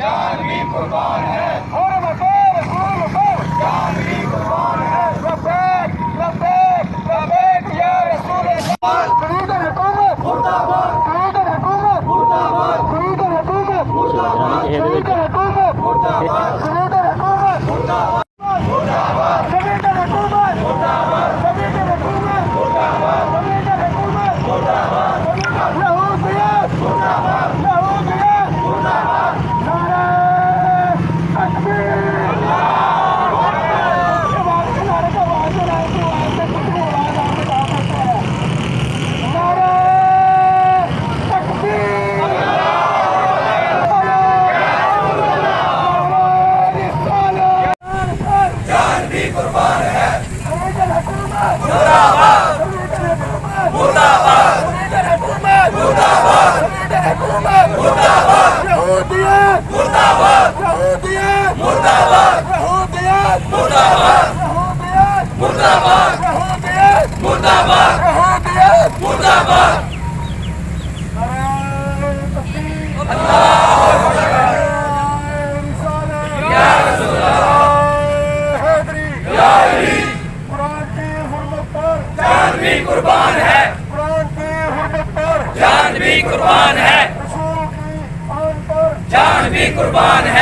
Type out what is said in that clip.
जान भी कुर्बान है, जान भी कुर्बान है। लब्बैक लब्बैक लब्बैक या रसूल अल्लाह। मुर्दाबाद मुर्दाबाद मुर्दाबाद मुर्दाबाद जान भी कुर्बान है, जान भी कुर्बान है, जान भी कुर्बान है।